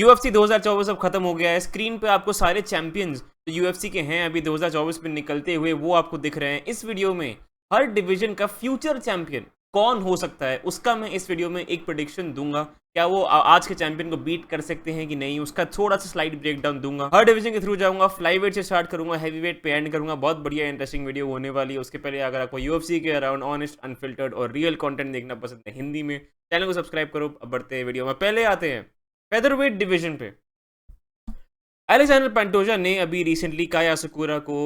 UFC 2024 अब खत्म हो गया है। स्क्रीन पे आपको सारे चैंपियंस जो UFC के हैं अभी 2024 में निकलते हुए वो आपको दिख रहे हैं। इस वीडियो में हर डिवीजन का फ्यूचर चैंपियन कौन हो सकता है उसका मैं इस वीडियो में एक प्रेडिक्शन दूंगा। क्या वो आज के चैंपियन को बीट कर सकते हैं कि नहीं, उसका थोड़ा सा स्लाइड ब्रेकडाउन दूंगा। हर डिवीजन के थ्रू जाऊंगा, फ्लाईवेट से स्टार्ट करूंगा, हैवीवेट पे एंड करूंगा। बहुत बढ़िया इंटरेस्टिंग वीडियो होने वाली है। उसके पहले अगर आपको UFC के अराउंड ऑनेस्ट, अनफिल्टर्ड और रियल कंटेंट देखना पसंद है हिंदी में, चैनल को सब्सक्राइब करो। अब बढ़ते हैं वीडियो में। पहले आते हैं फेदरवेट डिवीजन पे। अलेक्जेंडर पैंटोजा ने अभी रिसेंटली काया सकुरा को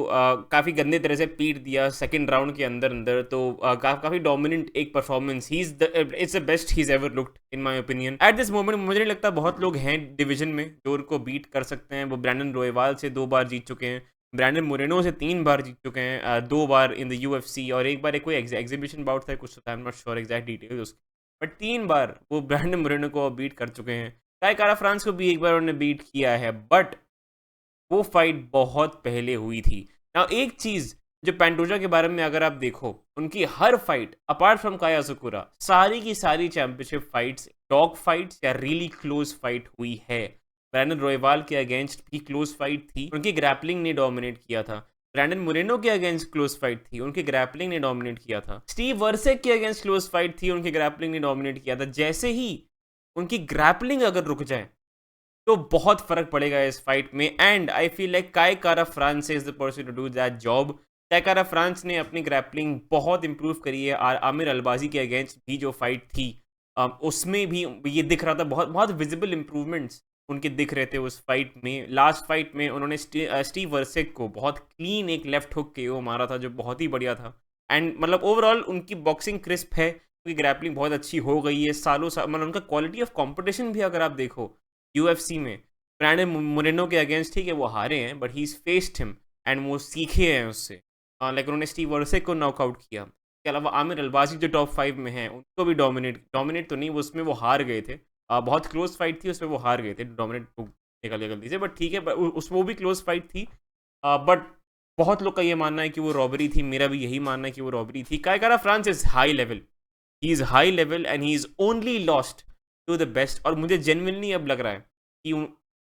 काफ़ी गंदे तरह से पीट दिया सेकंड राउंड के अंदर अंदर। तो काफ़ी डोमिनेंट एक performance, he is it's the best he is ever looked in my opinion at this moment. मुझे नहीं लगता बहुत लोग हैं डिवीजन में जो उनको बीट कर सकते हैं। वो ब्रैंडन रोयवाल से 2 बार जीत चुके हैं, ब्रैंडन मोरेनो से 3 बार जीत चुके हैं, 2 बार इन द UFC, और एक बार एक कोई एग्जीबिशन बाउट था कुछ, I am not sure exact details उसके, बट 3 बार वो ब्रैंडन मोरेनो को बीट कर चुके हैं। काय कारा फ्रांस को भी एक बार उन्होंने बीट किया है, बट वो फाइट बहुत पहले हुई थी ना। एक चीज जो पैंटोजा के बारे में अगर आप देखो, उनकी हर फाइट अपार्ट फ्रॉम काया सकुरा, सारी की सारी चैंपियनशिप फाइट्स डॉग फाइट्स या रियली क्लोज फाइट हुई है। ब्रैंडन रोयवाल के अगेंस्ट भी क्लोज फाइट थी, उनकी ग्रैपलिंग ने डोमिनेट किया था। ब्रैंडन मोरेनो के अगेंस्ट क्लोज फाइट थी, उनके ग्रैपलिंग ने डोमिनेट किया था। स्टीव वर्सेक के अगेंस्ट क्लोज फाइट थी, उनके ग्रैपलिंग ने डोमिनेट किया था। जैसे ही उनकी ग्रैपलिंग अगर रुक जाए तो बहुत फर्क पड़ेगा इस फाइट में। And I feel like Kai Kara France is the person to do that job. Kai Kara France ने अपनी ग्रैपलिंग बहुत इंप्रूव करी है। आमिर अलबाजी के अगेंस्ट भी जो फाइट थी उसमें भी ये दिख रहा था, बहुत बहुत विजिबल इंप्रूवमेंट्स उनके दिख रहे थे उस फाइट में। लास्ट फाइट में उन्होंने स्टीव वर्सेक को बहुत क्लीन एक लेफ्ट हुक के वो मारा था जो बहुत ही बढ़िया था। एंड मतलब ओवरऑल उनकी बॉक्सिंग क्रिस्प है, उनकी ग्रैपलिंग बहुत अच्छी हो गई है सालों साल। मतलब उनका क्वालिटी ऑफ कॉम्पिटिशन भी अगर आप देखो UFC में, ब्रैंडन मोरेनो के अगेंस्ट ठीक है वो हारे हैं, but he is faced him and वो सीखे हैं उससे। लाइक उन्होंने स्टीव वर्सेक को नॉकआउट किया। इसके अलावा आमिर अलबाजी जो टॉप 5 में है उनको भी डोमिनेट तो नहीं, वो उसमें वो हार गए थे। बहुत क्लोज फाइट थी, उसमें वो हार गए थे, डोमिनेट निकल गया गलती से, बट ठीक है। उसमें वो भी क्लोज फाइट थी, बट बहुत लोग का ये मानना है कि वो रॉबरी थी। मेरा भी यही मानना है कि वो रॉबरी थी। Kai Kara France is high level, he is high level and he is only lost to the best. और मुझे जेन्युइनली अब लग रहा है कि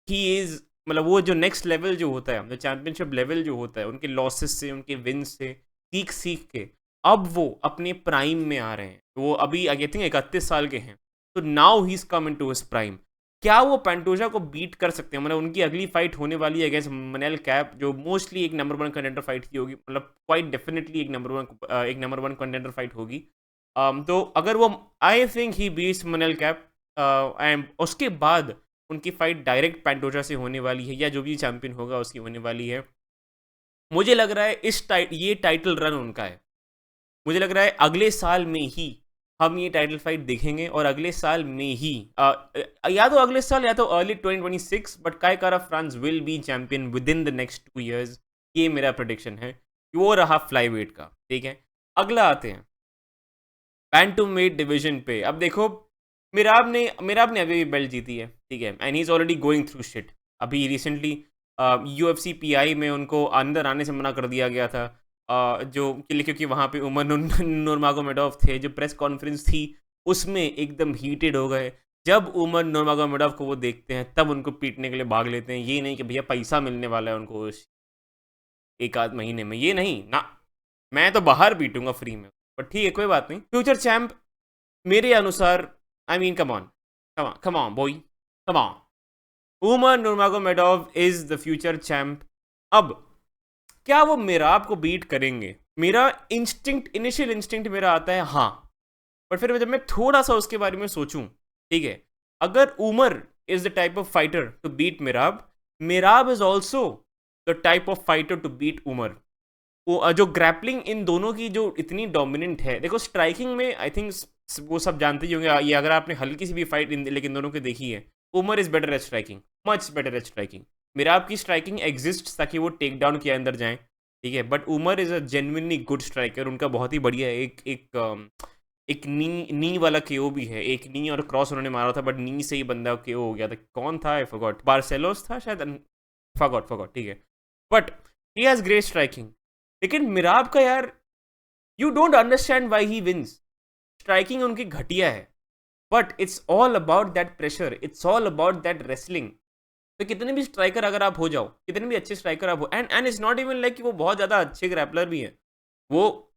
ही इज मतलब वो जो नेक्स्ट लेवल जो होता है, जो चैंपियनशिप लेवल जो होता है, उनके लॉसेस से, उनके विन से सीख सीख के अब वो अपने प्राइम में आ रहे हैं। वो अभी आई थिंक 31 साल के हैं, तो now he is come in to his prime. क्या वो पैंटोजा को बीट कर सकते हैं? मतलब उनकी अगली फाइट होने वाली है अगेंस्ट मनैल कैप, जो मोस्टली एक नंबर 1 कंटेंडर फाइट की होगी। मतलब क्वाइट डेफिनेटली एक नंबर 1 कंटेंडर फाइट होगी। तो अगर वो, I think he beats Manel Kape and उसके बाद उनकी फाइट डायरेक्ट पैंटोजा से होने वाली है, या जो भी चैंपियन होगा उसकी होने वाली है। मुझे लग रहा है ये टाइटल रन उनका है। मुझे लग रहा है अगले साल में ही हम ये टाइटल फाइट देखेंगे, और अगले साल में ही या तो अगले साल या तो अर्ली 2026, बट काय Kara France will be champion with in the next 2 years। ये मेरा प्रोडिक्शन है। वो रहा फ्लाईवेट का, ठीक है। अगला आते हैं बैंटमवेट डिवीजन पे। अब देखो, मिराब ने अभी भी बेल्ट जीती है, ठीक है, and he is already going through shit. अभी रिसेंटली UFC PI में उनको अंदर आने से मना कर दिया गया था, क्योंकि वहाँ पे उमर नूरमागोमेडोव थे। जो प्रेस कॉन्फ्रेंस थी उसमें एकदम हीटेड हो गए। जब उमर नूरमागोमेडोव को वो देखते हैं तब उनको पीटने के लिए भाग लेते हैं। ये नहीं कि भैया पैसा मिलने वाला है उनको एक आध महीने में, ये नहीं ना, मैं तो बाहर पीटूंगा फ्री में। पर ठीक है, कोई बात नहीं। फ्यूचर चैंप मेरे अनुसार, I mean come on come on boy, come on, Umar Nurmagomedov is the future champ. अब क्या वो मिराब को बीट करेंगे? मेरा इनिशियल इंस्टिंक्ट मेरा आता है हाँ, पर फिर जब मैं थोड़ा सा उसके बारे में सोचूं, ठीक है, अगर Umar is the type of fighter to beat Merab, Merab is also the type of fighter to beat Umar. वो जो ग्रैपलिंग इन दोनों की जो इतनी डोमिनेंट है, देखो स्ट्राइकिंग में आई थिंक वो सब जानते ही होंगे ये, अगर आपने हल्की सी भी फाइट लेकिन दोनों की देखी है, Umar is better at striking, much better at striking. Merab की स्ट्राइकिंग एग्जिस्ट ताकि वो टेक डाउन के अंदर जाए, ठीक है, but Umar is a genuinely good striker. उनका बहुत ही बढ़िया है। एक नी वाला केओ भी है, एक नी और क्रॉस उन्होंने मारा था, बट नी से ही बंदा केओ हो गया था। कौन था? आई फॉरगॉट, बार्सेलोस था शायद, फॉरगॉट, ठीक है, but he has great striking. लेकिन मिराब का यार, you don't understand why he wins. Striking उनकी घटिया है, but it's all about that pressure, it's all about that wrestling. तो कितने भी स्ट्राइकर अगर आप हो जाओ, कितने भी अच्छे स्ट्राइकर आप हो, and it's not even like कि वो बहुत ज़्यादा अच्छे ग्रैपलर भी हैं, वो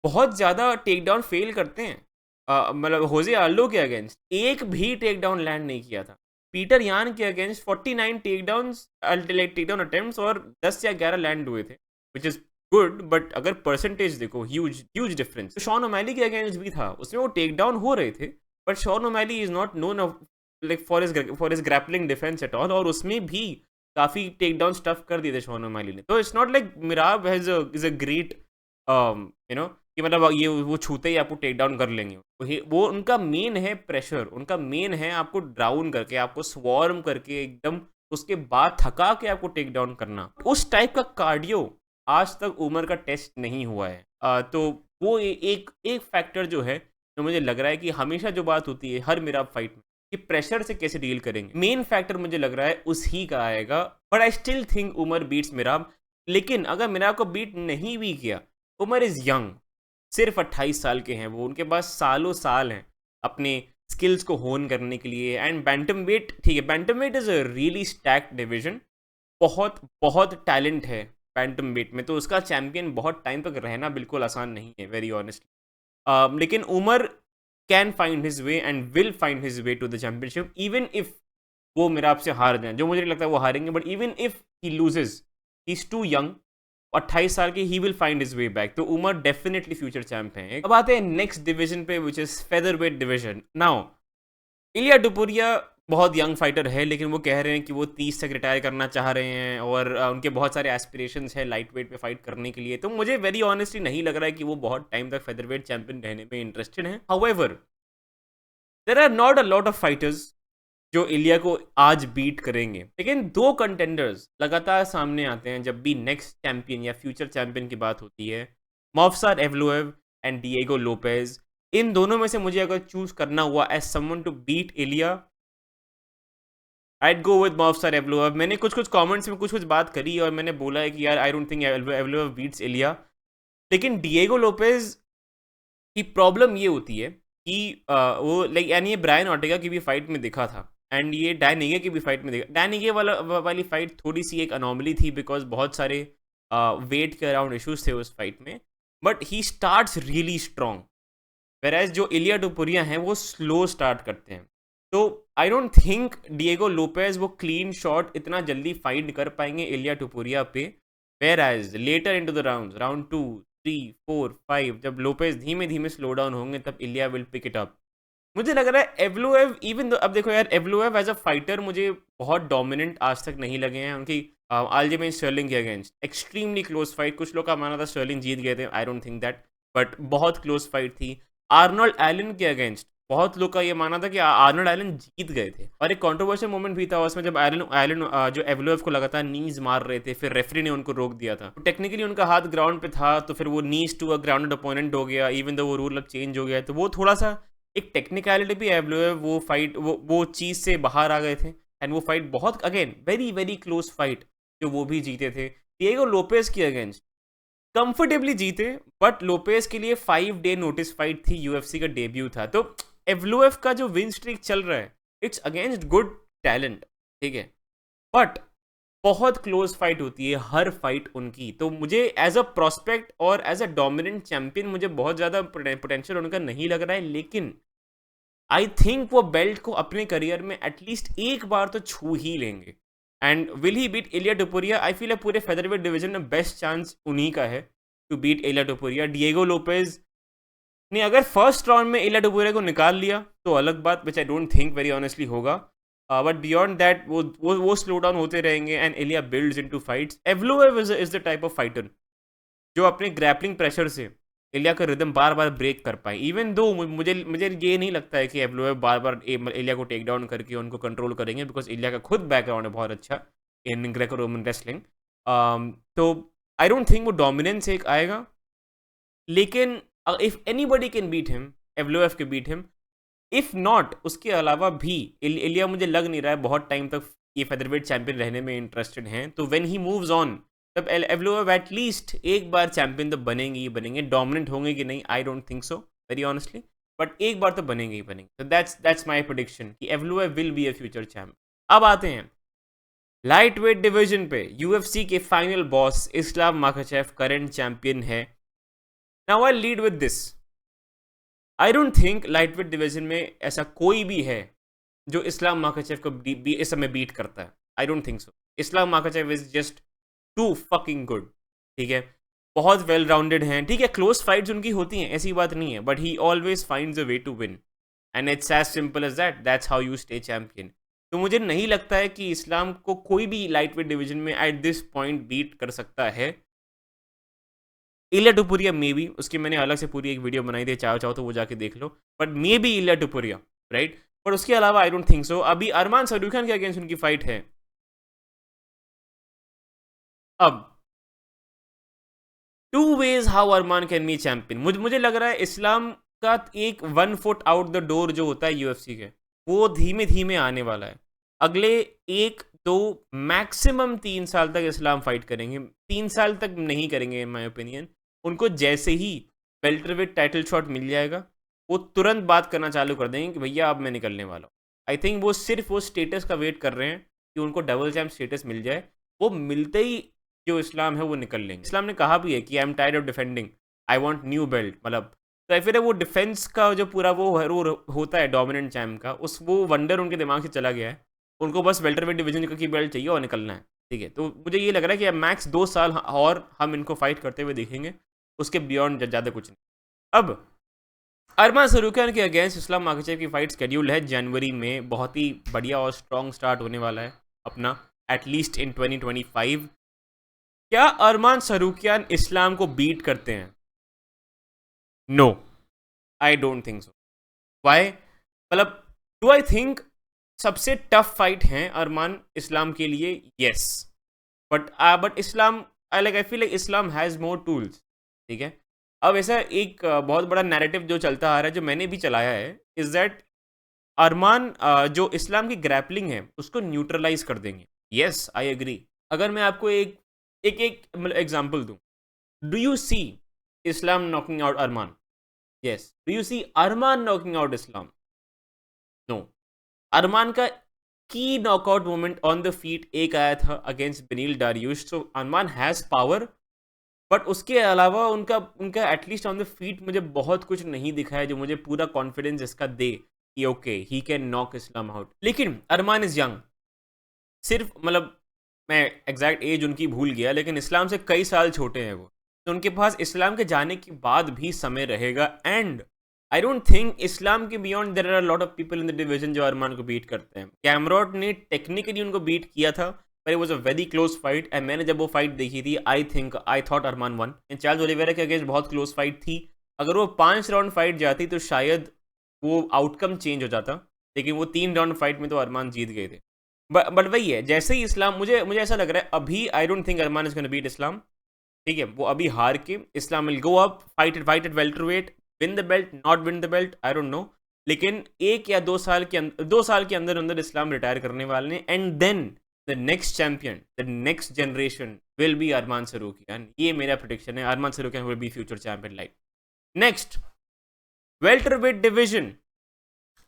बहुत ज़्यादा टेक डाउन फेल करते हैं। मतलब होजे आल्डो के अगेंस्ट एक भी टेक डाउन लैंड नहीं किया था। पीटर यान के against 49 takedowns, takedown attempts, और 10 या 11 लैंड हुए थे, विच इज़ गुड। बट अगर परसेंटेज देखो, huge huge difference. Sean O'Malley के अगेंस्ट भी था, उसमें वो टेक डाउन हो रहे थे, but Sean O'Malley is not known like for his grappling defence at all, और उसमें भी काफ़ी टेक डाउन स्टफ कर दिए थे शॉन ओमैली ने। तो it's not like मिराब is a great you know कि मतलब ये वो छूते ही आपको टेक डाउन कर लेंगे। वो उनका मेन है प्रेशर, उनका मेन है आपको ड्राउन करके, आपको स्वॉर्म करके एकदम, उसके बाद थका के आपको टेक डाउन करना। उस टाइप का कार्डियो आज तक उमर का टेस्ट नहीं हुआ है। तो वो एक एक फैक्टर जो है, जो मुझे लग रहा है कि हमेशा जो बात होती है हर मिराब फाइट में कि प्रेशर से कैसे डील करेंगे, मेन फैक्टर मुझे लग रहा है उसी का आएगा। But I still think Umar beats Merab. लेकिन अगर मिराब को बीट नहीं भी किया, उमर इज यंग, सिर्फ 28 साल के हैं वो, उनके पास सालों साल हैं अपने स्किल्स को होन करने के लिए। एंड बैंटम वेट, ठीक है, bantamweight is a really stacked division, बहुत बहुत टैलेंट है बैंटम वेट में, तो उसका चैंपियन बहुत टाइम तक रहना बिल्कुल आसान नहीं है, वेरी ऑनेस्टली। लेकिन Umar can find his way and will find his way to the championship, even if वो मेरा आपसे हार जाए, जो मुझे नहीं लगता है वो हारेंगे, but even if he loses, he is too young, 28 साल के, he will find his way back. तो उमर डेफिनेटली फ्यूचर चैंप है। अब आते हैं नेक्स्ट डिवीजन पे, which is featherweight division. Now Ilia Topuria बहुत यंग फाइटर है, लेकिन वो कह रहे हैं कि वो 30 तक रिटायर करना चाह रहे हैं, और उनके बहुत सारे एस्पिरेशंस है लाइट वेट पे फाइट करने के लिए। तो मुझे वेरी ऑनेस्टली नहीं लग रहा है कि वो बहुत टाइम तक फेदरवेट चैंपियन रहने में इंटरेस्टेड हैं। However there are not a lot of fighters जो इलिया को आज बीट करेंगे, लेकिन दो कंटेंडर्स लगातार सामने आते हैं जब भी नेक्स्ट चैंपियन या फ्यूचर चैंपियन की बात होती है, मॉफ्सार एवलोएव एंड डिएगो लोपेज। इन दोनों में से मुझे अगर चूज करना हुआ as someone to beat Iliya, I'd go with मॉफ्सार एवलोएव। मैंने कुछ कमेंट्स में कुछ बात करी और मैंने बोला है कि यार आई डोंट थिंक एवलोएव बीट्स इलिया, लेकिन डिएगो लोपेज की प्रॉब्लम ये होती है कि वो लाइक, यानी ये ब्रायन ऑर्टेगा की भी फाइट में दिखा था, एंड ये डैन ईगे की भी फाइट में देखा। डैन ईगे वाली फाइट थोड़ी सी एक अनोमली थी, बिकॉज बहुत सारे वेट के अराउंड इश्यूज थे उस फाइट में, but he starts really strong, whereas जो इलिया टुपुरिया हैं वो स्लो स्टार्ट करते हैं। तो I don't think Diego Lopez वो क्लीन शॉट इतना जल्दी फाइंड कर पाएंगे इलिया टुपुरिया पे, वेराज लेटर इनटू द राउंड 2, 3, 4, 5 जब लोपेज धीमे धीमे स्लो डाउन होंगे, तब इलिया विल पिक इट अप। मुझे लग रहा है एवलोएव, इवन अब देखो यार, एवलोएव एज अ फाइटर मुझे बहुत डोमिनेंट आज तक नहीं लगे हैं। उनकी अल्जेमेन स्टर्लिंग के अगेंस्ट एक्सट्रीमली क्लोज फाइट, कुछ लोग का माना था स्टर्लिंग जीत गए थे, आई डोंट थिंक दैट, बट बहुत क्लोज फाइट थी। आर्नोल्ड एलन के अगेंस्ट बहुत लोग का ये माना था कि आर्नोल्ड एलन जीत गए थे, और एक कंट्रोवर्शियल मोमेंट भी था उसमें जब एलन जो एवलोएव को लगातार नीज मार रहे थे, फिर रेफरी ने उनको रोक दिया था। टेक्निकली उनका हाथ ग्राउंड पे था, तो फिर वो नीज टू अ ग्राउंडेड अपोनेंट हो गया, इवन दो वो रूल अब चेंज हो गया है, तो वो थोड़ा सा एक टेक्निकलिटी भी एवलोएव वो फाइट वो चीज़ से बाहर आ गए थे, एंड वो फाइट बहुत again very very close fight जो वो भी जीते थे। डिएगो लोपेज के अगेंस्ट कंफर्टेबली जीते, बट लोपेज के लिए 5 डे नोटिस फाइट थी, यूएफसी का डेब्यू था। तो एवलोएव का जो विन स्ट्रीक चल रहा है, इट्स अगेंस्ट गुड टैलेंट, ठीक है, बट बहुत क्लोज फाइट होती है हर फाइट उनकी। तो मुझे एज अ प्रोस्पेक्ट और एज अ डोमिनेंट चैंपियन मुझे बहुत ज़्यादा पोटेंशियल उनका नहीं लग रहा है, लेकिन आई थिंक वो बेल्ट को अपने करियर में एटलीस्ट एक बार तो छू ही लेंगे। And will he beat Iliya टुपुरिया? I feel है पूरे फेदरवेट डिवीजन में बेस्ट चांस उन्हीं का है to beat Iliya टुपुरिया। Diego Lopez ने अगर फर्स्ट राउंड में इलिया टुपुरिया को निकाल लिया तो अलग बात, which I don't think very honestly होगा, बट बियॉन्ड दैट वो स्लो डाउन होते रहेंगे and Ilia builds into fights. Evloev is the type of fighter जो अपने ग्रैपलिंग प्रेशर से इलिया का रिदम बार बार ब्रेक कर पाए, इवन दो मुझे ये नहीं लगता है कि एवलोएव बार बार इलिया को टेक डाउन करके उनको कंट्रोल करेंगे, बिकॉज इलिया का खुद बैकग्राउंड है बहुत अच्छा इन ग्रेको रोमन रेसलिंग। तो आई डोंट थिंक वो डोमिनेंस एक आएगा, लेकिन if anybody can beat him, Evloev के बीट हिम। इफ नॉट, उसके अलावा भी इलिया मुझे लग नहीं रहा है बहुत टाइम तक ये फेदरवेट चैंपियन रहने में इंटरेस्टेड हैं। तो व्हेन ही मूव्स ऑन, तब एवलोएव एटलीस्ट एक बार चैंपियन तो बनेंगे ही बनेंगे। डोमिनेंट होंगे कि नहीं, आई don't think so very honestly, but एक बार तो बनेंगे ही बनेंगे। तो दैट्स माय प्रेडिक्शन कि Evloev will be a future champ. अब आते हैं लाइट वेट डिवीजन पे। यूएफसी के final boss Islam Makhachev current champion है। Now I lead with this, I don't think lightweight division में ऐसा कोई भी है जो इस्लाम माखाचेव को इस समय बीट करता है। I don't think so. Islam Makhachev is just too fucking good. ठीक है, बहुत वेल राउंडेड हैं। ठीक है, क्लोज फाइट्स उनकी होती हैं, ऐसी बात नहीं है, but he always finds a way to win and it's as simple as that. That's how you stay champion. तो मुझे नहीं लगता है कि इस्लाम को कोई भी लाइट वेट डिवीजन में एट दिस पॉइंट बीट कर सकता है। इलिया टुपुरिया मे बी, उसकी मैंने अलग से पूरी एक वीडियो बनाई थी, चाहो तो वो जाके देख लो, but may be Iliya टुपुरिया, right. पर उसके अलावा आई डोंट थिंक सो। अभी अरमान सरूखान के अगेंस्ट उनकी फाइट है। अब two ways how Arman can be champion. मुझे लग रहा है इस्लाम का एक 1 फुट आउट द डोर जो होता है यूएफसी के, वो धीमे धीमे आने वाला है। अगले 1 2 मैक्सिमम 3 साल तक इस्लाम फाइट करेंगे। 3 साल तक नहीं करेंगे इन माई ओपिनियन। उनको जैसे ही वेल्टरवेट टाइटल शॉट मिल जाएगा, वो तुरंत बात करना चालू कर देंगे कि भैया अब मैं निकलने वाला हूँ। आई थिंक वो सिर्फ वो स्टेटस का वेट कर रहे हैं कि उनको डबल चैम्प स्टेटस मिल जाए। वो मिलते ही जो इस्लाम है वो निकल लेंगे। इस्लाम ने कहा भी है कि I am tired of defending, I want new belt. मतलब तो फिर वो डिफेंस का जो पूरा वो होता है डोमिनेंट चैम्प का, उस वो वंडर उनके दिमाग से चला गया है। उनको बस वेल्टरवेट डिवीजन की बेल्ट चाहिए और निकलना है। ठीक है, तो मुझे ये लग रहा है कि मैक्स 2 साल और हम इनको फाइट करते हुए देखेंगे, उसके बियॉन्ड ज़्यादा कुछ नहीं। अब अरमान सरूखान के अगेंस्ट इस्लाम माखाचेव की फाइट शेड्यूल है जनवरी में। बहुत ही बढ़िया और स्ट्रॉन्ग स्टार्ट होने वाला है अपना, एटलीस्ट इन 2025। क्या अरमान सरूखान इस्लाम को बीट करते हैं? No, I don't think so. Why? मतलब डू आई थिंक सबसे टफ फाइट है अरमान इस्लाम के लिए? Yes, but Islam I feel like Islam has more tools. ठीक है, अब ऐसा एक बहुत बड़ा नैरेटिव जो चलता आ रहा है, जो मैंने भी चलाया है, इज दैट अरमान जो इस्लाम की ग्रैपलिंग है उसको न्यूट्रलाइज कर देंगे। Yes, I agree. अगर मैं आपको एक एक एक मतलब एग्जांपल दूं, do you see Islam knocking out Arman? Yes. Do you see Arman knocking out Islam? No. Arman का की knockout moment on the feet एक आया था against Beneil Dariush. So Arman has power, but उसके अलावा उनका उनका एटलीस्ट ऑन द फीट मुझे बहुत कुछ नहीं दिखा है जो मुझे पूरा कॉन्फिडेंस इसका दे कि okay he can knock Islam out. लेकिन अरमान इज यंग। सिर्फ मतलब मैं एग्जैक्ट एज उनकी भूल गया, लेकिन इस्लाम से कई साल छोटे हैं वो। तो उनके पास इस्लाम के जाने के बाद भी समय रहेगा। And I don't think Islam के beyond there are lot of people in the division जो अरमान को बीट करते हैं। कैमरॉट ने टेक्निकली उनको बीट किया था, पर it was a very close fight. And मैंने जब वो फाइट देखी थी, I thought Arman won. And Charles Oliveira के अगेंस्ट बहुत क्लोज फाइट थी। अगर वो 5 राउंड फाइट जाती तो शायद वो आउटकम चेंज हो जाता, लेकिन वो 3 राउंड फाइट में तो अरमान जीत गए थे। बट वही है, जैसे ही इस्लाम, मुझे मुझे ऐसा लग रहा है अभी, I don't think Arman is gonna beat Islam. ठीक है, वो अभी हार के Islam will go up, fight at welterweight, win the belt, not win the belt, I don't know. लेकिन 1 या 2 साल के अंदर, 2 साल के अंदर अंदर इस्लाम रिटायर करने वाले हैं। And then the next champion, the next generation will be Arman Tsarukyan. ये मेरा प्रेडिक्शन है, Arman Tsarukyan will be future champion. Like next welterweight division,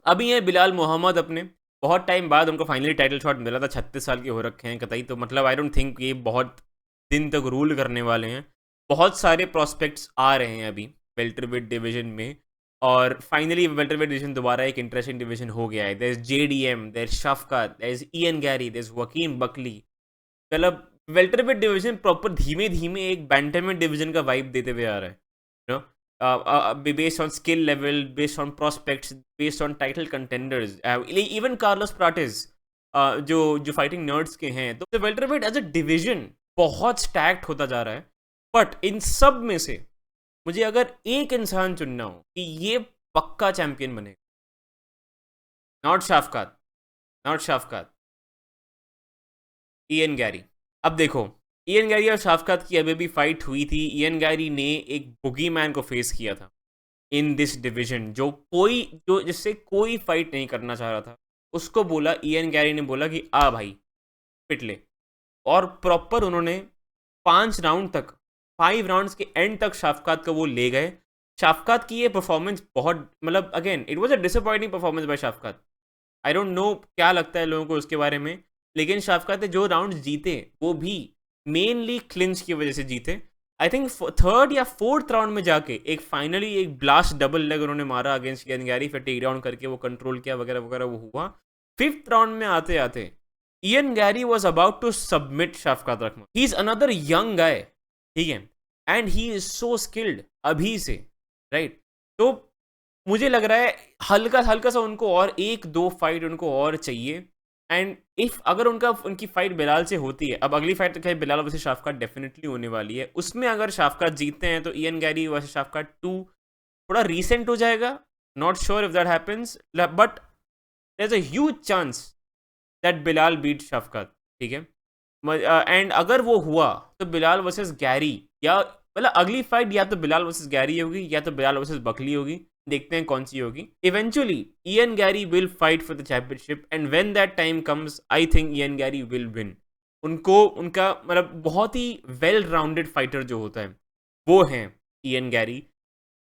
अभी है बिलाल मोहम्मद। अपने बहुत टाइम बाद उनको फाइनली टाइटल शॉट मिला था। 36 साल के हो रखे हैं कतई, तो मतलब आई डोंट थिंक ये बहुत दिन तक रूल करने वाले हैं। बहुत सारे प्रोस्पेक्ट्स आ रहे हैं अभी वेल्टरवेट डिवीजन में, और फाइनली वेल्टरवेट डिवीजन दोबारा एक इंटरेस्टिंग डिवीजन हो गया है। There is JDM, there is Shavkat, there is Ian Garry, there is Joaquin Buckley. मतलब वेल्टरवेट डिवीजन प्रॉपर धीमे धीमे एक बैंटमवेट डिवीजन का वाइब देते हुए आ रहा है, you know, based on skill level, based on prospects, based on title contenders, even Carlos Prates, जो फाइटिंग नर्ड्स के हैं। तो वेल्टरवेट एज अ डिवीजन बहुत स्टैक्ड होता जा रहा है। बट इन सब में से मुझे अगर एक इंसान चुनना हो कि ये पक्का चैंपियन बनेगा, not Shafqat, not Shafqat, Ian Gary. अब देखो, इयन गैरी और शफकत की अभी भी फाइट हुई थी। इयन गैरी ने एक बुगी मैन को फेस किया था इन दिस डिवीजन, जो जिससे कोई फाइट नहीं करना चाह रहा था। उसको बोला, इयन गैरी ने बोला कि आ भाई पिट ले, और प्रॉपर उन्होंने 5 राउंड तक, 5 राउंड्स के एंड तक शफकत को वो ले गए। शाफकात की ये परफॉर्मेंस बहुत मतलब again it was a disappointing performance by Shavkat. I don't know क्या लगता है लोगों को उसके बारे में, लेकिन शाफकात ने जो राउंड जीते वो भी मेनली क्लिंच की वजह से जीते। आई थिंक थर्ड या फोर्थ राउंड में जाके एक फाइनली एक ब्लास्ट डबल लेग उन्होंने मारा अगेंस्ट इयन गैरी, फिर टेक डाउन करके वो कंट्रोल किया वगैरह वगैरह वो हुआ। फिफ्थ राउंड में आते आते Ian Garry was about to submit Shavkat Rakhmonov. He is another young guy, ठीक है, and he is so skilled अभी से, राइट। तो मुझे लग रहा है हल्का हल्का सा उनको और एक दो फाइट उनको और चाहिए। एंड इफ अगर उनकी फाइट बिलाल से होती है, अब अगली फाइट तो क्या बिलाल वर्सेस शाफकात डेफिनेटली होने वाली है, उसमें अगर शाफकात जीतते हैं तो इयन गैरी वर्सेस शाफकात 2 थोड़ा रीसेंट हो जाएगा। Not sure if that happens, but there is a huge chance that Belal beat Shavkat, ठीक है। एंड अगर वो हुआ तो बिलाल वर्सेस गैरी, या मतलब अगली फाइट या तो बिलाल वर्सेस गैरी होगी या तो बिलाल वर्सेस बकली होगी, देखते हैं कौन सी होगी। Eventually Ian Gary will fight for the championship and when that time comes I think Ian Gary will win. उनको उनका मतलब बहुत ही वेल राउंडेड फाइटर जो होता है वो है Ian Gary.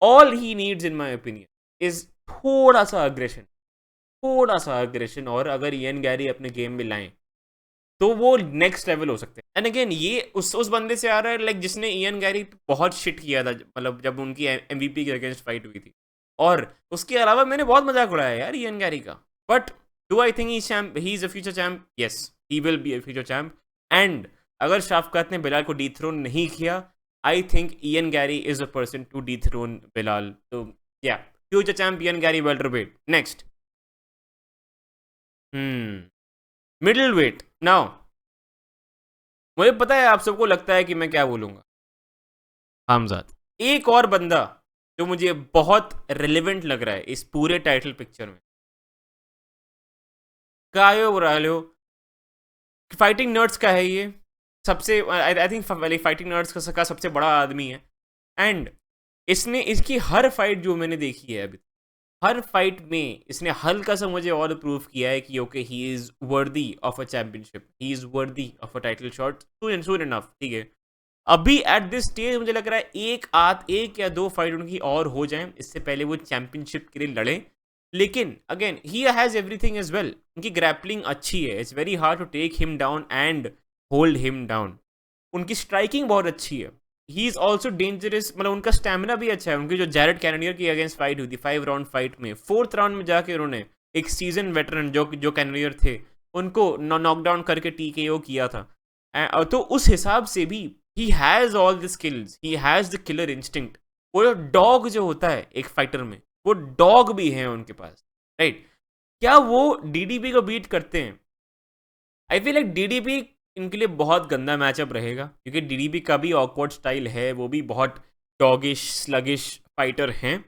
All he needs in my opinion is थोड़ा सा अग्रेशन, और अगर इयन गैरी अपने गेम में लाएं तो वो नेक्स्ट लेवल हो सकते हैं। एंड अगेन ये उस बंदे से आ रहा है लाइक जिसने इयन गैरी बहुत शिट किया था, मतलब जब उनकी एमवीपी के अगेंस्ट फाइट हुई थी। और उसके अलावा मैंने बहुत मजाक उड़ाया यार इयन गैरी का। But do I think he is a future champ? Yes, he will be a future champ. And अगर शाफकात ने बिलाल को डीथ्रोन नहीं किया, I think Ian Garry is a person to dethrone Belal. तो या future champ Ian Garry welterweight. Next middleweight. Now मुझे पता है आप सबको लगता है कि मैं क्या बोलूंगा, हमजाद। एक और बंदा जो मुझे बहुत रिलेवेंट लग रहा है इस पूरे टाइटल पिक्चर में, कायो बोरालो। फाइटिंग नर्ड्स का है ये, सबसे आई थिंक फाइटिंग नर्ड्स का सबसे बड़ा आदमी है। एंड इसने इसकी हर फाइट जो मैंने देखी है अभी, हर फाइट में इसने हल्का सा मुझे और प्रूव किया है कि okay he is worthy of a championship, he is worthy of a title shot soon enough, ठीक है। अभी एट दिस स्टेज मुझे लग रहा है एक या दो फाइट उनकी और हो जाए इससे पहले वो चैंपियनशिप के लिए लड़े। लेकिन again he has everything as well, उनकी ग्रैपलिंग अच्छी है, it's very hard to take him down and hold him down. उनकी स्ट्राइकिंग बहुत अच्छी है, ही इज ऑल्सो डेंजरस, मतलब उनका स्टेमिना भी अच्छा है। उनकी जो जैरेड कैनोनियर की अगेंस्ट फाइट हुई थी 5 राउंड फाइट में, फोर्थ राउंड में जाके उन्होंने एक सीजन वेटरन जो कैनोनियर थे उनको नॉकडाउन करके टीकेओ किया था। तो उस हिसाब से भी he has all the skills, he has the killer instinct. वो डॉग जो होता है एक फाइटर में, वो डॉग भी है उनके पास, राइट। क्या वो डीडीपी को बीट करते हैं? आई फील लाइक डीडीपी इनके लिए बहुत गंदा मैचअप रहेगा, क्योंकि डीडीपी का भी ऑकवर्ड स्टाइल है, वो भी बहुत डॉगिश स्लगिश फाइटर हैं।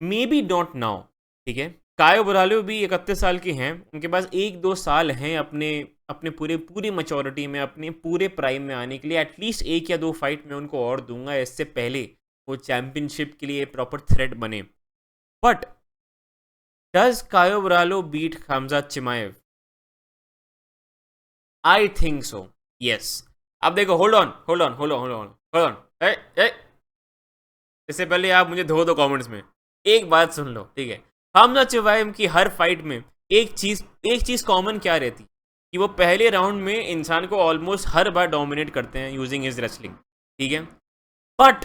मे बी नॉट नाउ, ठीक है। कायो बुरालो भी 31 साल के हैं, उनके पास 1-2 साल हैं अपने अपने पूरी मच्योरिटी में, अपने पूरे प्राइम में आने के लिए। एटलीस्ट 1 या 2 फाइट में उनको और दूंगा, इससे पहले वो चैंपियनशिप के लिए प्रॉपर थ्रेट बने। But does Caio Borralho beat Khamzat Chimaev? I think so, yes. अब देखो, hold on hold on hold on hold on hold on, इससे पहले आप मुझे धो दो कमेंट्स में। एक बात सुन लो, ठीक है। हमजा चिमाएव की हर फाइट में एक चीज कॉमन क्या रहती कि वो पहले राउंड में इंसान को ऑलमोस्ट हर बार डोमिनेट करते हैं यूजिंग हिज रेसलिंग, ठीक है। But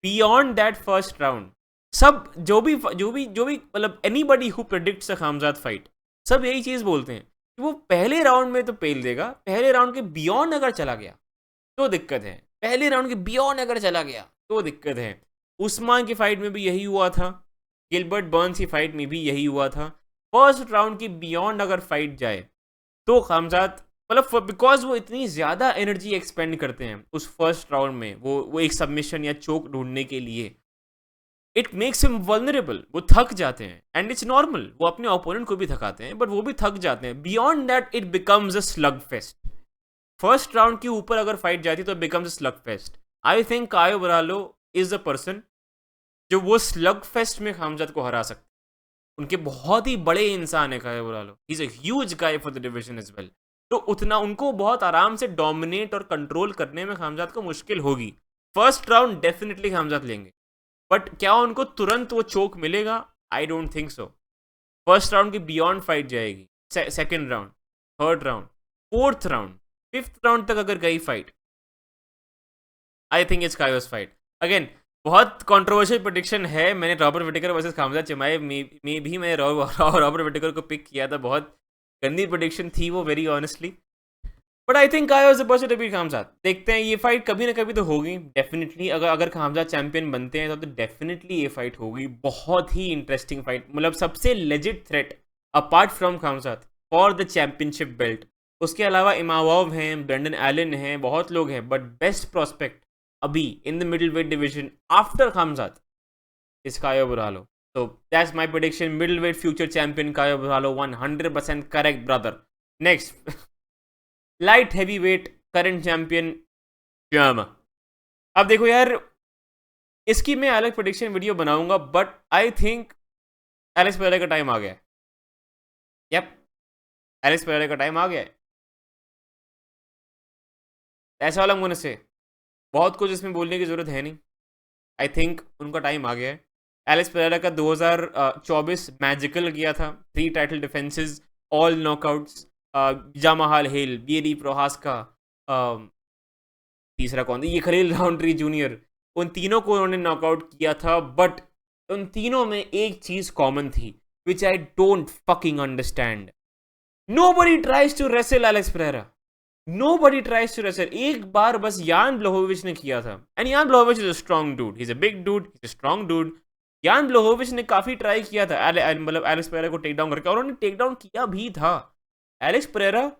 beyond that first round, सब जो भी मतलब anybody who predicts a Khamzat fight, सब यही चीज बोलते हैं कि वो पहले राउंड में तो पेल देगा, पहले राउंड के बियॉन्ड अगर चला गया तो दिक्कत है, पहले राउंड के बियॉन्ड अगर चला गया तो दिक्कत है। उस्मान की फाइट में भी यही हुआ था, गिलबर्ट बर्न्स की फाइट में भी यही हुआ था। फर्स्ट राउंड की बियॉन्ड अगर फाइट जाए तो खामजाद, मतलब बिकॉज वो इतनी ज़्यादा एनर्जी एक्सपेंड करते हैं उस फर्स्ट राउंड में, वो एक सबमिशन या चोक ढूंढने के लिए, इट मेक्स हिम वल्नरेबल। वो थक जाते हैं एंड इट्स नॉर्मल, वो अपने ओपोनेंट को भी थकाते हैं बट वो भी थक जाते हैं। Beyond that it becomes a slug fest. First round के ऊपर अगर फाइट जाती तो becomes a slug fest. I think Caio Borralho is a person जो वो स्लग फेस्ट में खामजाद को हरा सकते। उनके बहुत ही बड़े इंसान है Caio Borralho, he is a huge guy for the division as well. तो उतना उनको बहुत आराम से डोमिनेट और कंट्रोल करने में खामजाद को मुश्किल होगी। फर्स्ट राउंड डेफिनेटली खामजाद लेंगे, बट क्या उनको तुरंत वो चोक मिलेगा? I don't think so. First round की बियॉन्ड फाइट जाएगी, second round, third round, fourth round, fifth round तक अगर गई fight, I think it's Caio's fight. Again बहुत कंट्रोवर्शियल प्रेडिक्शन है, मैंने Robert Whittaker versus Khamzat Chimaev में भी मैंने रॉबर्ट विटेकर को पिक किया था, बहुत गंदी प्रेडिक्शन थी वो, very honestly. But I think Caio is the person to beat Khamzat. देखते हैं, ये फाइट कभी ना कभी तो होगी डेफिनेटली। अगर अगर खामजात चैंपियन बनते हैं तो डेफिनेटली ये फाइट होगी, बहुत ही इंटरेस्टिंग फाइट। मतलब सबसे legit threat apart from खामजात for the championship belt, उसके अलावा इमावोव हैं, ब्रेंडन एलन हैं, बहुत लोग हैं, बट बेस्ट प्रोस्पेक्ट अभी in the middleweight division after Khamzat is Caio Borralho. So that's my prediction. Middleweight future champion Caio Borralho, 100% correct, brother. Next, light heavyweight current champion Shyama. अब देखो यार, इसकी मैं अलग प्रेडिक्शन वीडियो बनाऊंगा, but I think Alex Pereira का time आ गया है। यप, एलेक्स पेरेरा का टाइम आ गया है। ऐसा वाला मुझे से बहुत कुछ इसमें बोलने की जरूरत है नहीं। आई थिंक उनका टाइम आ गया है। एलेक्स पेरेरा का 2024 मैजिकल गया था, 3 टाइटल डिफेंसेस, ऑल नॉकआउट्स। जामाहाल हिल, बियरी प्रोहास्का, तीसरा कौन था, ये खलील राउंड्री जूनियर, उन तीनों को उन्होंने नॉकआउट किया था। बट उन तीनों में एक चीज कॉमन थी, which I don't fucking understand. Nobody tries to wrestle Alex Pereira, nobody tries to wrestle। एक बार बस यान ब्लोहोविच ने किया था, and Jan Blachowicz is a strong dude, he is a big dude, he is a strong dude. Jan Blachowicz ने काफी try किया था मतलब एलेक्स पेरेरा को टेक डाउन करके, और उन्होंने टेक डाउन किया भी था। एलेक्स पेरेरा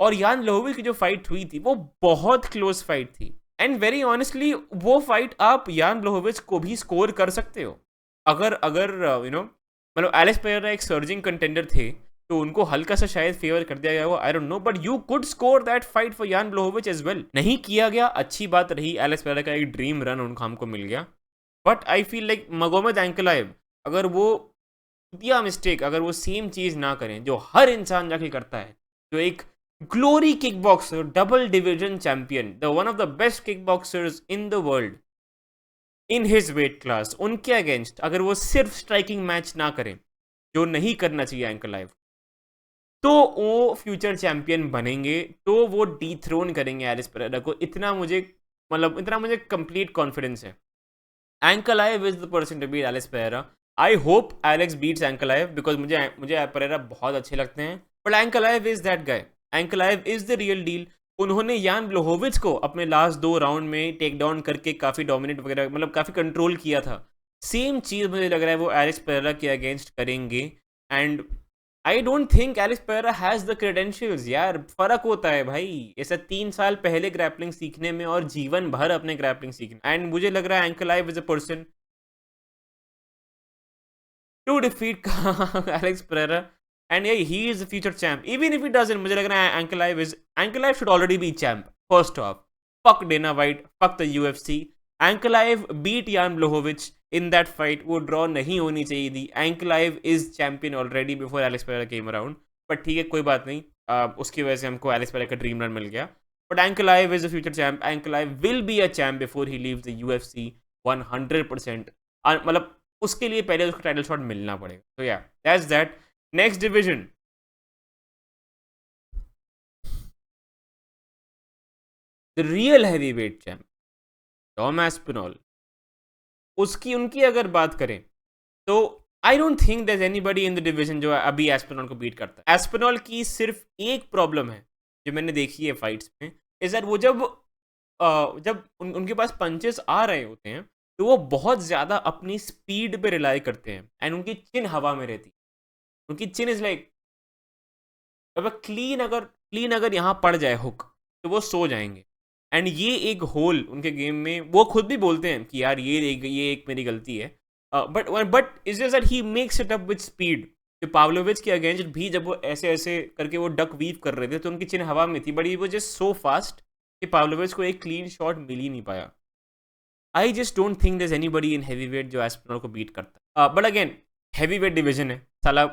और यान ब्लोहोविच की जो फाइट हुई थी वो बहुत क्लोज फाइट थी, एंड वेरी ऑनेस्टली वो फाइट आप यान ब्लोहोविच को भी स्कोर कर सकते हो। अगर अगर यू नो मतलब एलेक्स पेरेरा एक सर्जिंग कंटेंडर थे तो उनको हल्का सा शायद फेवर कर दिया गया हो, आई don't no, but you could score that fight for यान ब्लोहोविच एज वेल। नहीं किया गया, अच्छी बात रही, एलेक्स पेरेरा का एक ड्रीम रन उनको हमको मिल गया। बट आई फील लाइक मगोमेद एंकलाइव, अगर वो दिया मिस्टेक, अगर वो सेम चीज ना करें जो हर इंसान जाके करता है, जो एक glory kick boxer, double division champion, the one of the best kick boxers in the world in his weight class, उनके अगेंस्ट अगर वो सिर्फ स्ट्राइकिंग मैच ना करें, जो नहीं करना चाहिए एंकलाइव, तो वो फ्यूचर चैंपियन बनेंगे, तो वो डीथ्रोन करेंगे एलेक्स पेरेरा को। इतना मुझे कंप्लीट कॉन्फिडेंस है। Ankalaev is the person to beat Alex Pereira. I hope Alex beats Ankalaev, because मुझे पेरेरा बहुत अच्छे लगते हैं, but Ankalaev is that guy, Ankalaev is the real deal. उन्होंने यान ब्लोहोविच को अपने लास्ट 2 राउंड में टेक डाउन करके काफी डोमिनेट वगैरह, मतलब काफी कंट्रोल किया था। सेम चीज मुझे लग रहा है वो एलेक्स पेरेरा के अगेंस्ट करेंगे, and I don't think Alex Pereira has the credentials. यार फर्क होता है भाई, ऐसा 3 साल पहले ग्रैपलिंग सीखने में और जीवन भर अपने ग्रैपलिंग सीखने, एंड मुझे लग रहा है Ankalaev is a person to defeat Alex Pereira, and he is the future champ. Even if it doesn't, मुझे लग रहा है Ankalaev should already be champ. First off, fuck Dana White, fuck the UFC. Ankalaev beat Jan Blachowicz in that fight, वो draw नहीं होनी चाहिए थी। Ankalaev is champion already before Alex Pereira came around, but ठीक है कोई बात नहीं, उसकी वजह से हमको एलेक्स पेरेरा का ड्रीम रन मिल गया। But Ankalaev is the future champ, Ankalaev will be a champ before he leaves the UFC 100%। मतलब उसके लिए पहले उसको टाइटल शॉट मिलना पड़ेगा। तो या that's that. Next division, the real heavyweight champ Tom Aspinall. उनकी अगर बात करें तो I don't think there is anybody in the division जो अभी एस्पिनॉल को बीट करता है। एस्पिनॉल की सिर्फ एक प्रॉब्लम है जो मैंने देखी है फाइट्स में, इज दैट वो जब उनके पास पंचेस आ रहे होते हैं तो वो बहुत ज़्यादा अपनी स्पीड पे रिलाई करते हैं, एंड उनकी चिन हवा में रहती है। उनकी चिन इज लाइक, क्लीन अगर यहाँ पड़ जाए हुक तो वो सो जाएंगे, एंड ये एक होल उनके गेम में, वो खुद भी बोलते हैं कि यार ये एक मेरी गलती है, but is just that he makes it up with speed. कि पाव्लोविच के अगेंस्ट भी जब वो ऐसे ऐसे करके वो डक वीव कर रहे थे तो उनकी चिन हवा में थी, बट ये वो जस्ट सो फास्ट कि पाव्लोविच को एक क्लीन शॉट मिल ही नहीं पाया। I just don't think there is anybody in heavyweight जो एस्पिनॉल को बीट करता है। बट अगेन हैवीवेट डिवीजन है साला,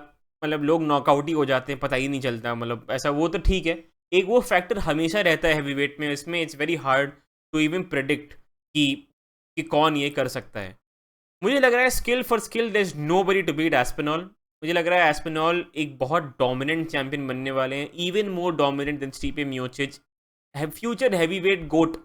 मतलब लोग नॉकआउट ही हो जाते हैं, पता ही नहीं चलता, मतलब ऐसा, वो तो ठीक है, एक वो फैक्टर हमेशा रहता है हैवीवेट में, इसमें it's very hard to even predict कि कौन ये कर सकता है। मुझे लग रहा है skill for skill there is nobody to beat Aspinall. मुझे लग रहा है एस्पिनॉल एक बहुत डोमिनेंट चैंपियन बनने वाले हैं, even more dominant than Stipe Miocic. Future heavyweight GOAT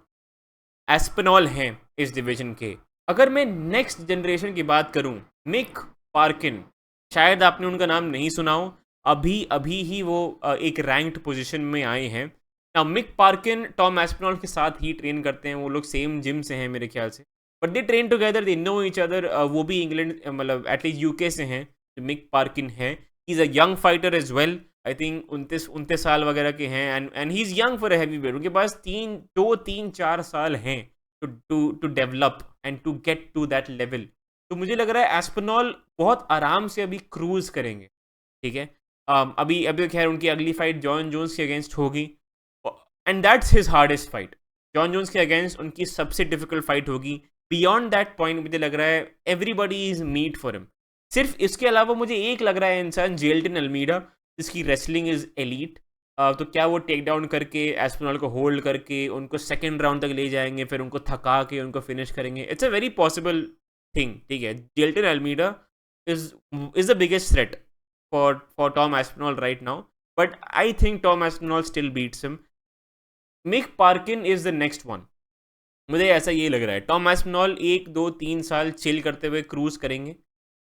Aspinall हैं इस डिवीजन के। अगर मैं नेक्स्ट जनरेशन की बात करूं, मिक पार्किन, शायद आपने उनका नाम नहीं सुना हो, अभी अभी ही वो एक रैंक्ड पोजीशन में आए हैं। मिक पार्किन टॉम एस्पिनॉल के साथ ही ट्रेन करते हैं, वो लोग सेम जिम से हैं मेरे ख्याल से, but they train together, they know each other. वो भी इंग्लैंड मतलब एटलीस्ट यूके से हैं जो मिक पार्किन है। He is a young fighter as well, I think 29 साल वगैरह के हैं, and he is young for a heavyweight. उनके पास 3 4 साल हैं to develop and to get to that level. तो मुझे लग रहा है एस्पिनॉल बहुत आराम से अभी क्रूज करेंगे, ठीक है। अभी अभी खैर उनकी अगली फाइट जॉन जोन्स के अगेंस्ट होगी, and that's his hardest fight. Jon Jones के अगेंस्ट उनकी सबसे डिफिकल्ट फाइट होगी। बियॉन्ड दैट पॉइंट मुझे लग रहा है everybody is meat for him. सिर्फ इसके अलावा मुझे एक लग रहा है इंसान, जेल्टन अल्मीडा, जिसकी रेसलिंग इज एलीट। तो क्या वो टेक डाउन करके एस्पिनॉल को होल्ड करके उनको सेकंड राउंड तक ले जाएंगे, फिर उनको थका के उनको फिनिश करेंगे? It's a very possible thing, ठीक है। Jailton Almeida is the biggest threat for Tom Aspinall right now, but I think Tom Aspinall still beats him. Mick Parkin is the next one. मुझे ऐसा ये लग रहा है Tom Aspinall 1 2 3 साल chill करते हुए क्रूज करेंगे,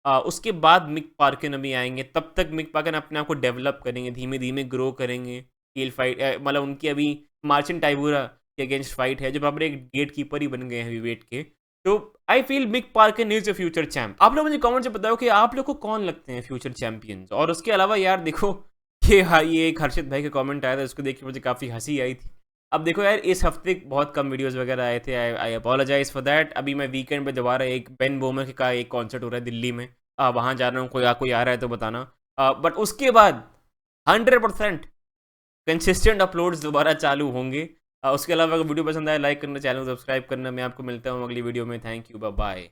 उसके बाद मिक पार्किन अभी आएंगे। तब तक मिक पार्किन अपने आप को डेवलप करेंगे, धीमे धीमे ग्रो करेंगे। हील फाइट मतलब उनकी अभी मार्चिन टाइबूरा के अगेंस्ट फाइट है, जो प्रॉपर एक गेट कीपर ही बन गए हैं हेवीवेट के। तो I feel Mick Parkin is a future champ. आप लोग मुझे कमेंट से बताओ कि आप लोग को कौन लगते हैं फ्यूचर चैंपियंस। और उसके अलावा यार देखो, ये एक हर्षित भाई का कमेंट आया था, उसको देख के मुझे काफ़ी हंसी आई थी। अब देखो यार, इस हफ्ते बहुत कम वीडियोस वगैरह आए थे, आई अपोलोजाइज फॉर दैट। अभी मैं वीकेंड पे दोबारा एक बेन बोमर का एक कॉन्सर्ट हो रहा है दिल्ली में, वहाँ जा रहा हूँ। कोई आ रहा है तो बताना। बट उसके बाद 100% कंसिस्टेंट अपलोड्स दोबारा चालू होंगे। उसके अलावा अगर वीडियो पसंद आए लाइक करना, चैनल को सब्सक्राइब करना। मैं आपको मिलता हूँ अगली वीडियो में। Thank you, bye bye.